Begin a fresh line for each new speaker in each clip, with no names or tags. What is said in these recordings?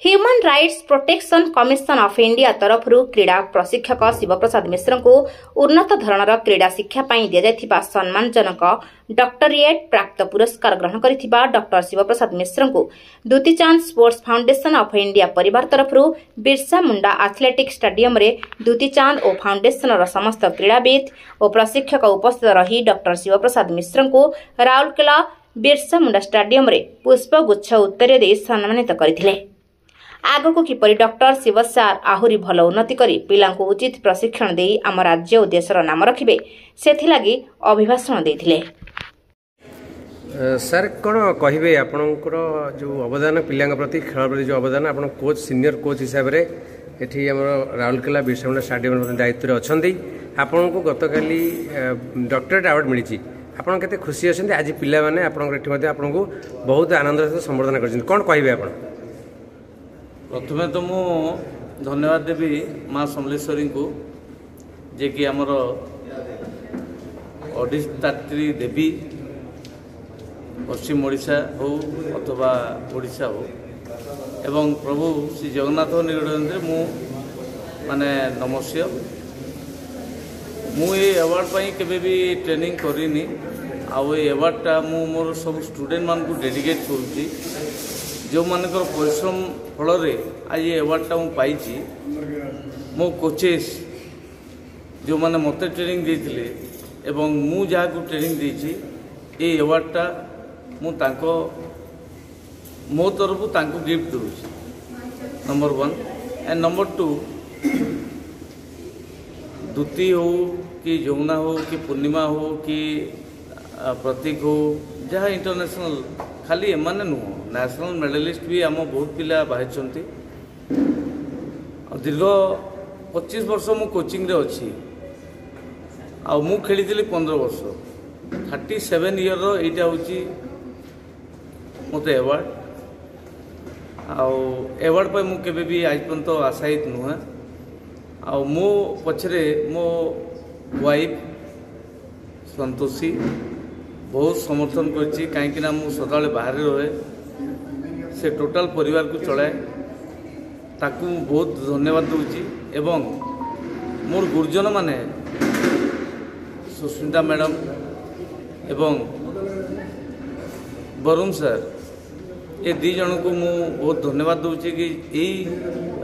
Human rights protection commission of India तरफ क्रीड़ा प्रशिक्षक शिवप्रसाद मिश्र को उन्नत धरणर क्रीड़ा शिक्षा दिया सम्मानजनक डॉक्टरेट प्राप्त पुरस्कार ग्रहण कर डॉक्टर शिवप्रसाद मिश्र को दुतीचांद स्पोर्ट्स फाउंडेशन ऑफ इंडिया परिवार तरफ बिरसा मुंडा एथलेटिक स्टेडियम रे दुतीचांद और फाउंडेशन समस्त क्रीड़ाविद और प्रशिक्षक उपस्थित रही डॉक्टर शिवप्रसाद मिश्र को राउरकेला बिरसा मुंडा स्टेडियम रे पुष्पगुच्छ उत्तर दे सम्मानित करथिले। आगको किपरि डॉक्टर शिव सार आहुरी भल उन्नति करी पिलांको उचित प्रशिक्षण दे आम राज्य और देशर नाम रखिबे सेथिलागी अभिभाषण देथिले।
सर कौन कहे आपणकर जो अवदान पिला प्रति खेल प्रति जो अवदान आप कोच सीनियर कोच हिसाब से ये आम राउरकेला बिरसा मुंडा स्टेडियम दायित्व अच्छा आपन को गतकाली डॉक्टरेट अवार्ड मिली आपन केते खुशी अच्छे आज पिला माने आपन को बहुत आनंद सहित संबर्धना कर कौन कहे आप
प्रथमे तो मु धन्यवाद देवी माँ समलेश्वरी को जे कि आमर अधिष्ठात्री देवी पश्चिम ओडिशा हो अथवा ओडिशा हो एवं प्रभु श्री जगन्नाथ निकट मु माने नमस्य मु ये अवार्ड पाई केबे भी ट्रेनिंग करिनी आउ ये अवार्डटा मु मोर सब स्टूडेंट मान को डेडिकेट करूची जो मानकर परिश्रम फल आज ये अवार्डटा मु पाई मो कोचेस जो माने मते ट्रेनिंग देथिले एवं मु जहाँ को ट्रेनिंग देछि ये अवार्डटा मु तांको मो तरफ तांको गिफ्ट करूछि नंबर 1 एंड नंबर 2 दूती हो कि जमुना हो कि पूर्णिमा हो कि प्रतीक हो जहाँ इंटरनेशनल खाली एमाने नुह नेशनल मेडलिस्ट भी आम बहुत पिला बाहर दीर्घ 25 वर्ष मु कोचिंग रे अच्छी मु खेली 15 वर्ष 37 ईयर यहाँ हूँ मत अवार्ड आवार्ड पर मुझे भी आज पर्यंत आशायित नुहे मो पछरे मो वाइफ संतोषी बहुत समर्थन करछि कहीं मु सदा बाहर रहे से टोटाल परिवार को चलाए ताकू बहुत धन्यवाद दूची एवं मोर गुरुजन माने सुस्मिता मैडम एवं वरुण सर ये दी जन को मु बहुत धन्यवाद दूची कि यही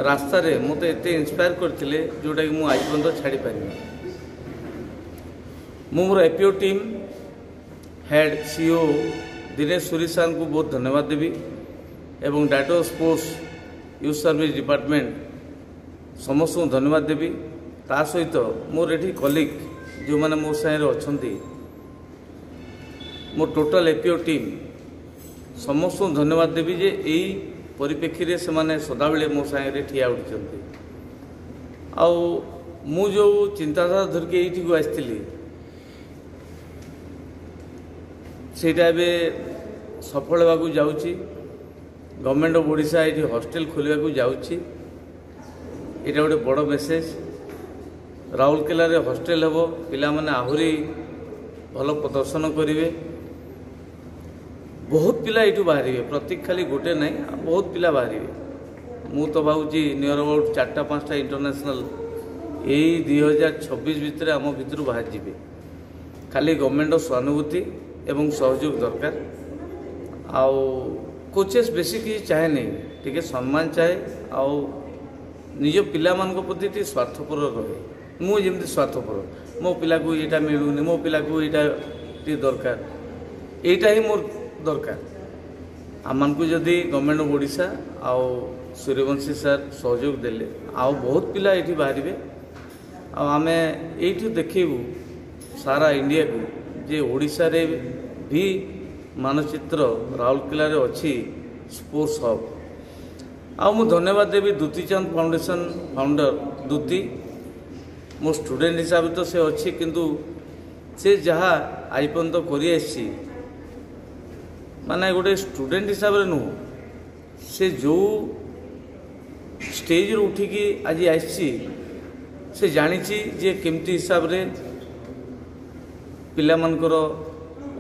रास्ता रे मते एते इंस्पायर करथिले जोटा कि मु आज पर्यंत छाड़ी पारिनी मु मोर APO team head CO Dinesh Suri sir को बहुत धन्यवाद देवी एवं director sports youth service department समस्त को धन्यवाद देवी ता सहित मोर एठी कलीग जो माने मो सारे अच्छा मोर टोटल एपीओ टीम समस्त को धन्यवाद देवी जे यही परिप्रेक्षी से माने सदाबले मो सागे ठिया उठिछंती मु जो चिंताधारा धरके एठी को आस्थिली सेटा ए सफल होगा जाऊँगी गवर्नमेंट ऑफ ओडिशा ये हॉस्टेल खोलिया जाऊँगी यहाँ गोटे बड़ मेसेज राउरकेला रे हॉस्टेल हम पिला माने आहुरी भल प्रदर्शन करेंगे बहुत पिला ये बाहर प्रतीक खाली गोटे ना बहुत पिला बाहर मु तो भावी नियर अबाउट 4-5टा इंटरनेशनल यही 2026 भितर आम भितर बाहर जी खाली गवर्नमेंट स्वानुभूति एवं सहयोग दरकार आउ कोचेस बेसी किसी चाहे नहीं टी सम्मान चाहे आउ निज पिला मान प्रति टी स्वार्थपर रहे मुझे स्वार्थपर मो पिला को यहाँ मिलूनी मो पिला को यहाँ दरकार यहीटा ही मोर दरकार आम को जदि गवर्नमेंट ऑफ ओडिशा आउ सूर्यवंशी सर सहयोग देले आउ बहुत पिला ये बाहर आम ये देखू सारा इंडिया को जे ओडिशा रे भी मानचित्र राउरकेला रे अच्छी स्पोर्ट्स हब मु धन्यवाद देवी दुतीचांद फाउंडेशन फाउंडर दुती मो स्टूडेंट हिसाब तो से अच्छी किंतु से जहाँ आज पर्यंत कर माने गोटे स्टूडेंट हिसाब से नुह से जो स्टेज रू उठिकी आज आसी से जानी जे केमती हिसाब रे पिला मानकर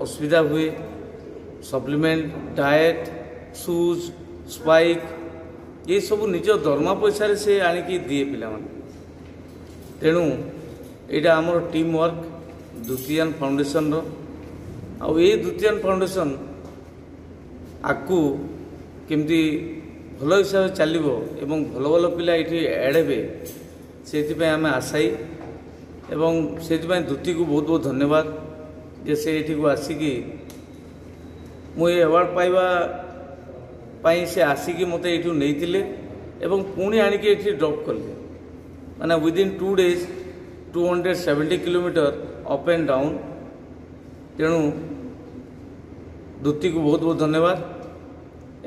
असुविधा हुए सप्लीमेंट डाएट शूज स्पाइक ये सब निज दरमा पैसा से आणिकी दिए पिला तेणु यहाँ आमर टीम वर्क द्वितीयान फाउंडेशन द्वितीयान फाउंडेशन आकु केमती भल हिसाब से चलो एवं भल भल पिला ये एड़े से आम आशायी एवं से द्विती को बहुत बहुत धन्यवाद जे से ये आसिकी मुझे अवार्ड पाइबा से आसिकी मत ये नहीं एवं पुणी आणिकी ड्रॉप कले माने within 2 days 270 kilometre up and down तेणु द्विती को बहुत बहुत धन्यवाद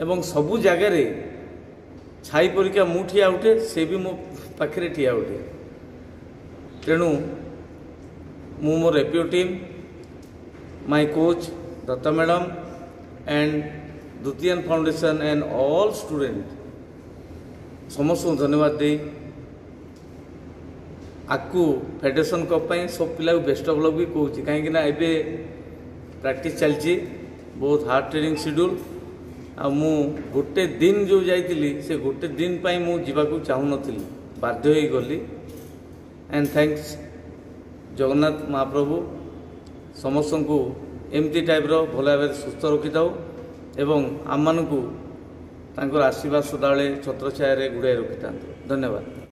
एवं सबू जगार छाई परीक्षा मु ठिया उठे से भी मो पाखे ठिया उठे तेणु मु मोर APO team my coach Datta madam and द्वितीयान फाउंडेशन एंड ऑल स्टूडेंट समस्त धन्यवाद दे आकु फेडरेशन कप सब पिला बेस्ट ऑफ लक भी कहूँ कहीं प्रैक्टिस चलती बहुत हार्ड ट्रेनिंग शेड्यूल मु गोटे दिन जो जाइली से गोटे दिन पाई मु जीवाकू चाहू नथिली बाध्य होई गली एंड थैंक्स जगन्नाथ महाप्रभु समस्त को एमती टाइप रो भल भाव सुस्थ रखी था एवं आम मानू आशीर्वाद सदाबले छत्र छाया गुड़ाई रखी था। धन्यवाद।